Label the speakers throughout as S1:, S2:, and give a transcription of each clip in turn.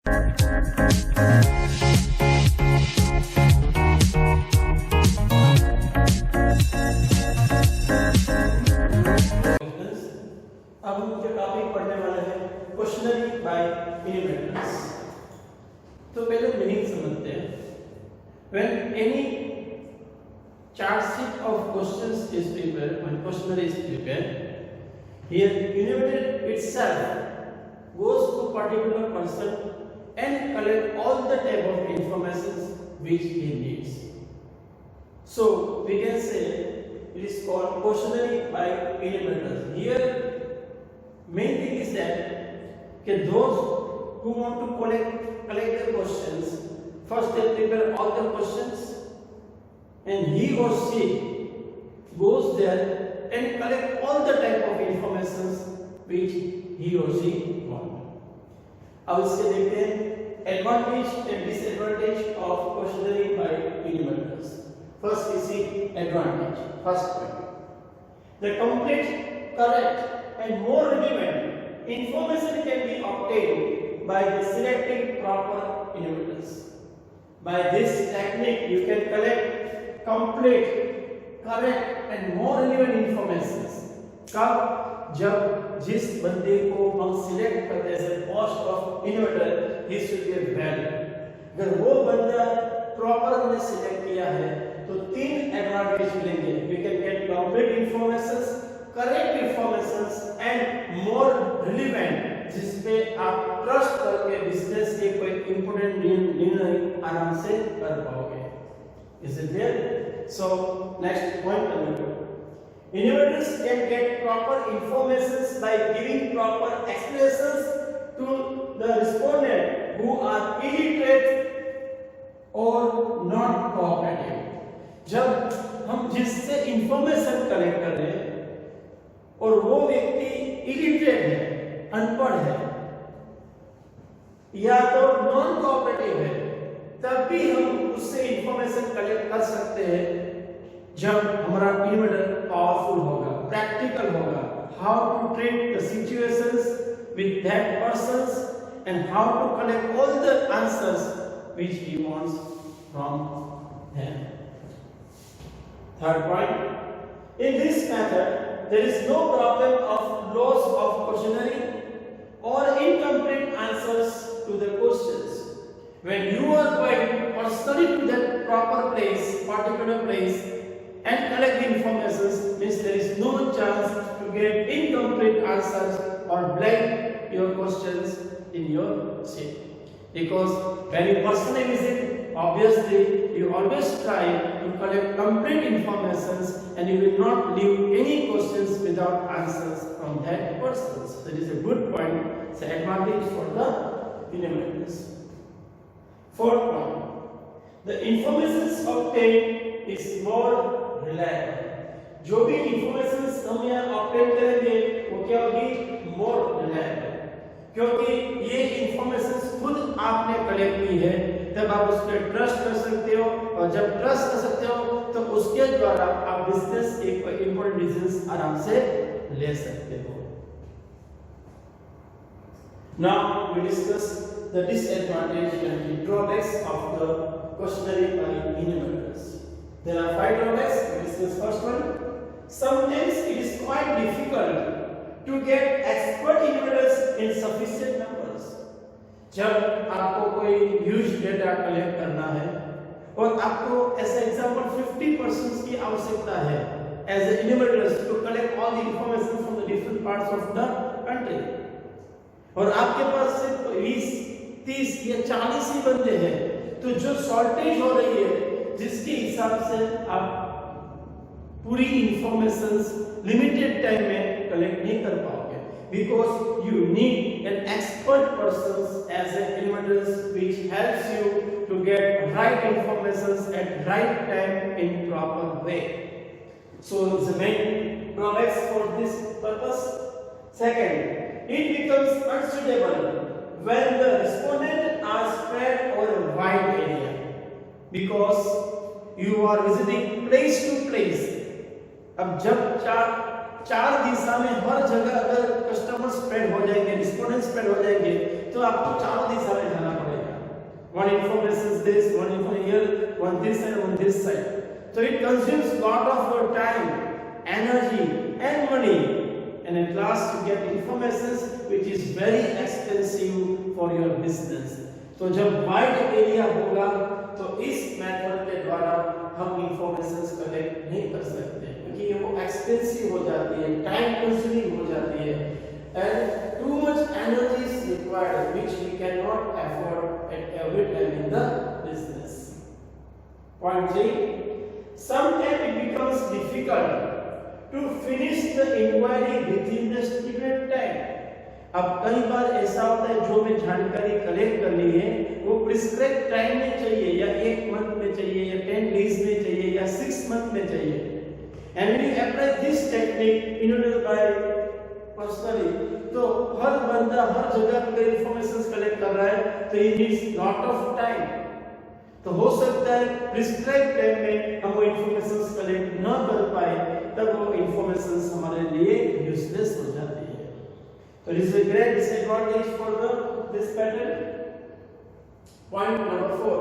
S1: अब हम जो टॉपिक पढ़ने वाले हैं क्वेश्चनरी बाय इन्यूमरेटर्स। तो पहले मीनिंग समझते हैं। When any chart sheet of questions is prepared, when questionnaire is prepared, here enumerator itself goes to particular person and collect all the type of information which he needs. So we can say it is called questionnaire by enumerators. Here main thing is that those who want to collect the questions, first they prepare all the questions and he or she goes there and collect all the type of information which he or she want. अब इसके देखते हैं advantage and disadvantage of questionnaire by enumerators. First we see advantage. First point, the complete, correct and more relevant information can be obtained by selecting proper enumerators. By this technique you can collect complete, correct and more relevant information. कब? जब जिस बंदे को हम select करते हैं post of enumerator, he should be valid. अगर वो बंदा प्रॉपर हमने सिलेक्ट किया है तो तीन एडवांटेज मिलेंगे। We can get complete informations, correct informations and more relevant, जिसपे आप ट्रस्ट करके बिजनेस के कोई इंपॉर्टेंट निर्णय आराम से कर पाओगे। Is it clear? So next point number 2, enumerators can get proper information by giving proper explanations to the respondent who are illiterate or not cooperative. जब हम जिससे इंफॉर्मेशन कलेक्ट कर रहे हैं और वो व्यक्ति इलिटरेट है, अनपढ़ है या तो नॉन कोऑपरेटिव है, तब भी हम उससे इंफॉर्मेशन कलेक्ट कर सकते हैं जब हमारा इन्यूमरेटर पावरफुल होगा, प्रैक्टिकल होगा, how to treat the situations with that persons and how to collect all the answers which he wants from them. Third point, in this method there is no problem of loss of questionnaire or incomplete answers to the questions. When you are going personally to that proper place, particular place, and collect the information, means there is no chance to get incomplete answers or blank your questions in your sheet. Because when you personally visit, obviously you always try to collect complete information and you will not leave any questions without answers from that person. So that is a good point. It's an advantage for the enumerators. Fourth point, the information obtained is more reliable. जो भी information हम यहाँ obtain करेंगे वो क्या होगी? More reliable, क्योंकि ये इंफॉर्मेशन खुद आपने कलेक्ट की है, तब आप उस पर ट्रस्ट कर सकते हो और जब ट्रस्ट कर सकते हो तो उसके द्वारा आप बिजनेस के कोई इंपॉर्टेंट डिसीजंस आराम से ले सकते हो। Now we discuss the disadvantage and the drawbacks of the questionnaire by enumerators. There are 5 drawbacks. We discuss first one. Sometimes it is quite difficult to get expert enumerators in sufficient numbers. जब आपको कोई huge data collect करना है और आपको ऐसा example 50% की आवश्यकता है as a enumerators to collect all the information from the different parts of the country, और आपके पास सिर्फ 20, 30 या 40 ही बंदे हैं, तो जो शॉर्टेज हो रही है जिसके हिसाब से आप पूरी इंफॉर्मेशन लिमिटेड टाइम में कलेक्ट नहीं कर पाओगे, because you need an expert person as an enumerators which helps you to get right information at right time in proper way. So the main drawbacks for this purpose. Second, it becomes unsuitable when the respondents are spread over a wide area, because you are visiting place to place. अब जब चार दिशा में हर जगह अगर customer spread हो जाएंगे, respondent spread हो जाएंगे, तो आपको चारों दिशा में जाना one information is this, one information here, one this and one this side. So it consumes lot of your time, energy and money, and at last you get information which is very expensive for your business. तो जब wide area होगा तो इस method के द्वारा हम informations collect नहीं कर सकते, क्योंकि वो एक्सपेंसिव हो जाती है, टाइम कंज्यूमिंग हो जाती है, and too much energy is required which we cannot afford at every time in the business. Point 3, sometimes it becomes difficult to finish the inquiry within the stipulated time. अब कई बार ऐसा होता है जो हमें जानकारी कलेक्ट करनी है वो प्रिस्क्राइब टाइम में चाहिए, या 1 मंथ में चाहिए, या 10 डेज में चाहिए, या 6 मंथ में चाहिए. And when you apply this technique in order by personally, तो हर बंदा हर जगह पे इंफॉर्मेशंस कलेक्ट कर रहा है तो it needs lot of time. तो हो सकता है प्रिस्क्राइब टाइम में हम वो इंफॉर्मेशंस कलेक्ट न कर पाए, तब वो इंफॉर्मेशंस हमारे लिए यूजलेस हो जाती है. So it is a great disadvantage for this pattern. Point number 4.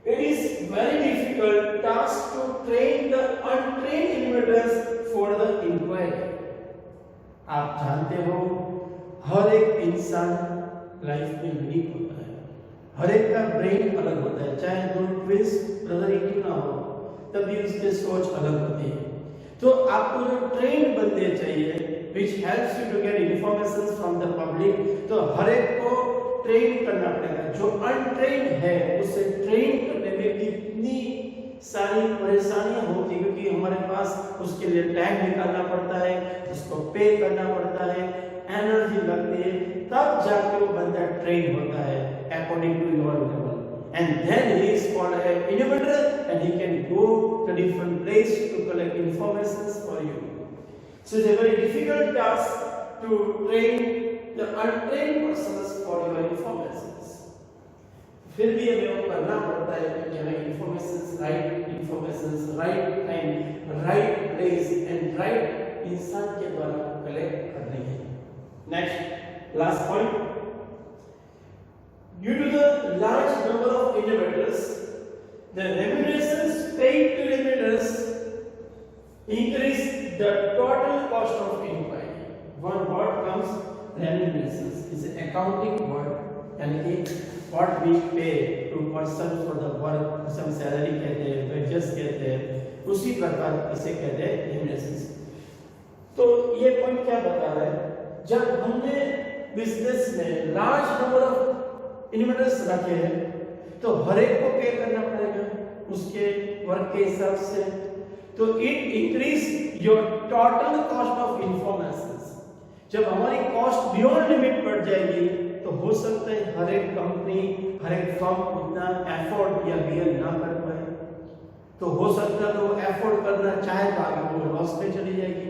S1: It is very difficult task to train the untrained innovators for the inquiry. आप जानते हो हर एक इंसान लाइफ में यूनिक होता है, हर एक का ब्रेन अलग होता है, चाहे दो ट्विंस ब्रदर ही क्यों ना हो तभी उसकी सोच अलग होती है. तो आपको जो ट्रेन बंदे चाहिए which helps you to get information from the public, तो हर एक को ट्रेन करना पड़ेगा. जो अनट्रेन है उसे ट्रेन करने में कितनी सारी परेशानियां होती, क्योंकि हमारे पास उसके लिए टाइम निकालना पड़ता है, उसको पे करना पड़ता है, एनर्जी लगती है, तब जाके वो बंदा ट्रेन होता है according to your level, and then he is called an innovator and he can go to different place to collect information for you. So it's a very difficult task to train the untrained persons for your informations. फिर भी हमें वो करना पड़ता है क्योंकि हमें informations right time, right place and right इंसान के द्वारा कलेक्ट करनी है. Next, last point. Due to the large number of innovators, the remunerations paid to innovators increase the total cost of inquiry. One word comes remunerations. It's an accounting word, and what we pay to person for the work, some salary कहते हैं, wages कहते हैं, उसी प्रकार इसे कहते हैं remunerations. तो ये पॉइंट क्या बता रहा है, जब हमने बिजनेस में लार्ज नंबर ऑफ इनोवेटर्स रखे हैं तो हर एक को पे करना पड़ेगा उसके वर्क के हिसाब से. तो it increase your total cost of information. जब हमारी कॉस्ट बियॉन्ड लिमिट बढ़ जाएगी तो हो सकता है हर एक कंपनी, हर एक फर्म उतना एफोर्ड या बियर ना कर पाए. तो हो सकता है वो एफोर्ड करना चाहे तो आगे वो लॉस में चली जाएगी.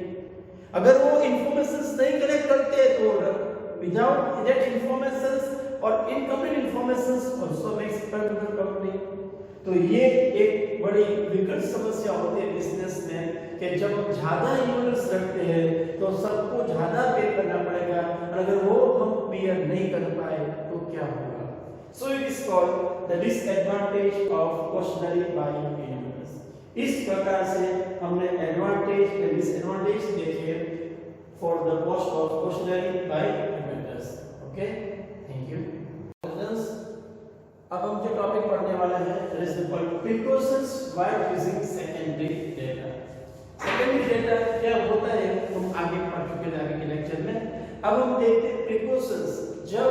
S1: अगर वो इंफॉर्मेशन नहीं कलेक्ट करते तो विदाउट दैट इंफॉर्मेशन और incomplete information also makes company. तो ये एक बड़ी विकट समस्या होती है बिजनेस में कि जब हम ज्यादा यूजर्स रखते हैं तो सबको ज्यादा पे करना पड़ेगा, और अगर वो हम बियर नहीं कर पाए तो क्या होगा. So it is called the disadvantage of questionnaire buying users. इस प्रकार से हमने एडवांटेज एंड डिसएडवांटेज देखे for the cost of questionnaire buying users. Okay, thank you. अब हम जो टॉपिक पढ़ने वाला है precautions while using secondary data. Secondary data क्या होता है हम आगे पढ़ चुके हैं आगे के लेक्चर में. अब हम देखते हैं प्रिकॉशंस जब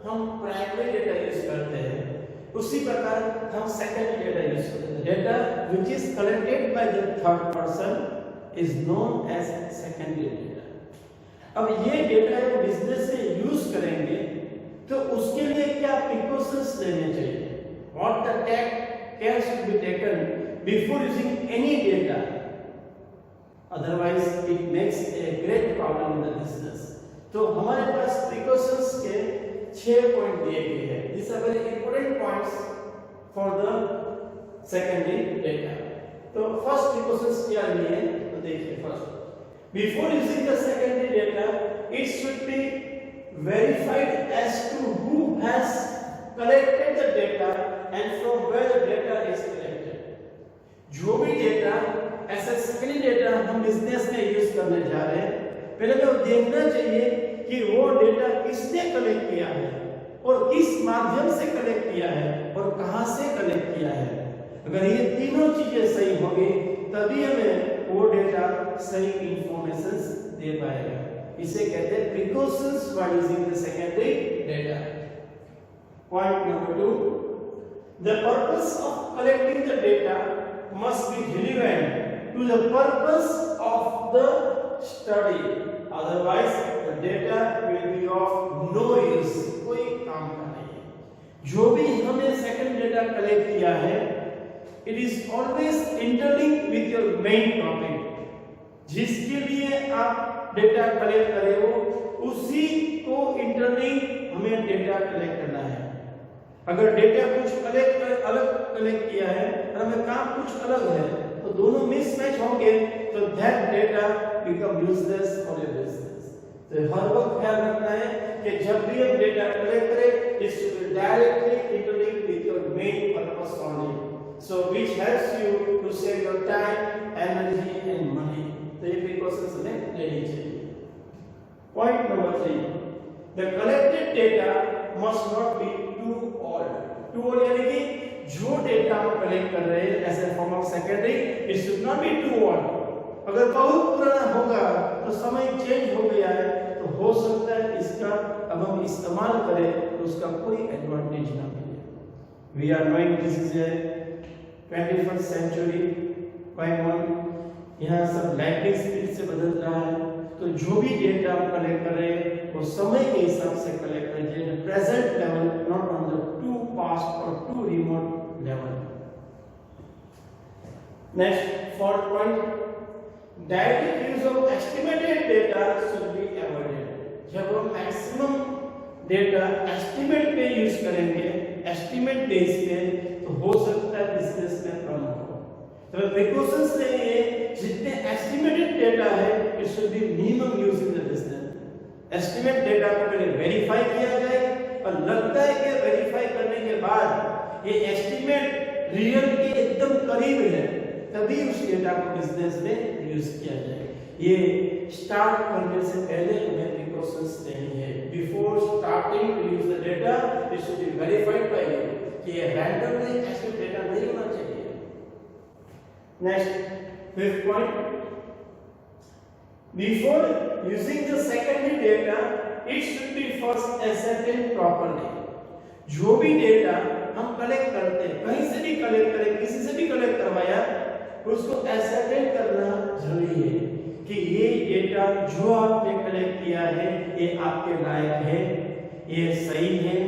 S1: हम प्राइमरी डेटा यूज करते हैं उसी प्रकार हम सेकेंडरी डेटा यूज करते हैं. Data which is collected by the third person is known as secondary data. अब ये डेटा हम बिजनेस से यूज करेंगे तो उसके लिए क्या प्रिकॉशंस लेने चाहिए. What the care should be taken before using any data, otherwise it makes a great problem in the business. तो हमारे पास प्रिकॉशंस के 6 पॉइंट दिए गए हैं. These are very important points for the secondary data. तो first precautions क्या लिए तो देखिए. First, before using the secondary data it should be verified as to who has collected the data and from where the data is collected. जो भी data ऐसा secondary data हम business में यूज करने जा रहे हैं, पहले तो देखना चाहिए कि वो डेटा किसने कलेक्ट किया है और किस माध्यम से कलेक्ट किया है और कहां से कलेक्ट किया है। अगर ये तीनों चीजें सही होगी तभी हमें वो डेटा सही इंफॉर्मेशन दे पाएगा। इसे कहते हैं precautions for using the secondary data. Point number 2, the purpose of collecting the data must be relevant to the purpose of the study, otherwise the data will be of no use, कोई काम का नहीं है। जो भी हमने second data collect किया है, it is always interlinked with your main topic। जिसके लिए आप डेटा कलेक्ट करे हो उसी को इंटरलिंक हमें डेटा कलेक्ट करना है। अगर डेटा कुछ अलग कलेक्ट किया है और हमें काम कुछ अलग है तो दोनों मिसमैच होंगे, तो that data become useless for your business. तो हर वक्त ख्याल रखना है कि जब भी हम डेटा कलेक्ट करें it should be directly interlinked with your main purpose only, so which helps you to save your time, energy and money. तो ये प्रिकॉशंस हमें लेनी चाहिए। Point number 3, the collected data must not be too old यानी कि जो data हम collect कर रहे हैं as a form of secondary, it should not be too old. अगर बहुत पुराना होगा तो समय चेंज हो गया है तो हो सकता है इसका अब हम इस्तेमाल करें तो उसका कोई एडवांटेज ना मिले। We are knowing this is a 21st century going on, यहाँ सब लाइटिंग स्पीड से बदल रहा है, तो जो भी डेटा हम कलेक्ट कर रहे हैं वो समय के हिसाब से कलेक्ट करें, present level, not on the too past और too remote level. Next, fourth point, direct use of estimated data should be avoided. जब हम मैक्सिमम डेटा एस्टिमेट पे यूज करेंगे, एस्टिमेट बेस पे, तो हो सकता है बिजनेस में प्रॉब्लम हो। तो प्रिकॉशंस लेंगे, जितने एस्टिमेटेड डेटा है it should B minimum use in the business. Estimate data को पहले वेरीफाई किया जाए और लगता है कि वेरीफाई करने के बाद ये एस्टिमेट रियल के एकदम करीब है तभी उस डेटा को बिजनेस में यूज किया जाए। ये स्टार्ट करने से पहले हमें प्रिकॉशंस लेनी है। Before starting to use the data it should be verified by you कि ये रैंडमली ऐसे डेटा नहीं होना चाहिए। Next, fifth point, before using the secondary data it should be first ascertained properly। जो भी डेटा हम कलेक्ट करते हैं, कहीं से भी कलेक्ट करें, किसी से भी कलेक्ट करवाया, उसको ascertain करना जरूरी है कि ये डेटा जो आपने कलेक्ट किया है ये आपके लायक है, ये सही है,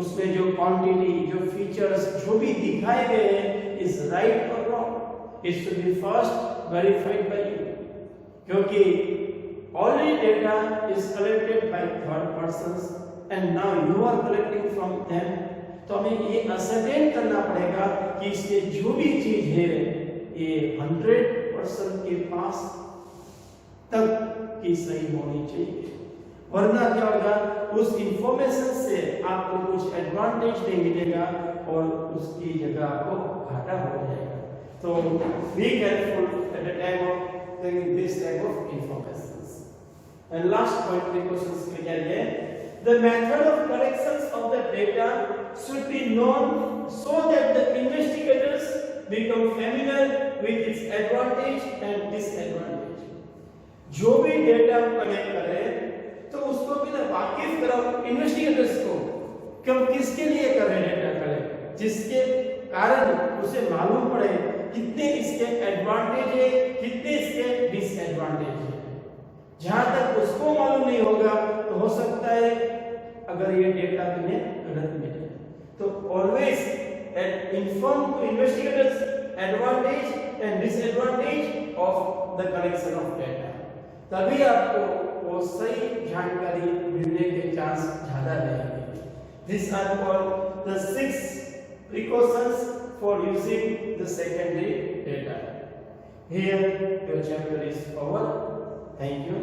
S1: उसमें जो क्वांटिटी, जो फीचर्स, जो भी दिखाए गए हैं इज राइट और wrong. It should be first verified by you, क्योंकि already data is collected by third persons and now you are collecting from them। तो हमें ये ascertain करना पड़ेगा कि इसमें जो भी चीज है ये 100% के पास तक की सही होनी चाहिए, वरना क्या होगा, उस इंफॉर्मेशन से आपको कुछ एडवांटेज नहीं मिलेगा और उसकी जगह आपको घाटा हो जाएगा। So be careful at the time of taking this type of information। And last point, precautions के लिए, the method of collections of the data should be known so that the investigators become familiar with its advantage and disadvantage। जो भी data हम collect करें तो उसको भी ना वाकिफ करो इन्वेस्टिगेटर्स को कि हम किसके लिए कर रहे हैं डेटा कलेक्ट, जिसके कारण उसे मालूम पड़े कितने इसके एडवांटेज है, कितने इसके डिसएडवांटेज है। जहां तक उसको मालूम नहीं होगा तो हो सकता है अगर ये डेटा तुम्हें गलत मिले, तो always inform to investigators advantage and disadvantage of the collection of data, तभी आपको वो सही जानकारी मिलने के चांस ज्यादा रहेंगे। This are called the 6 precautions for using the secondary data। Here your chapter is over. Thank you.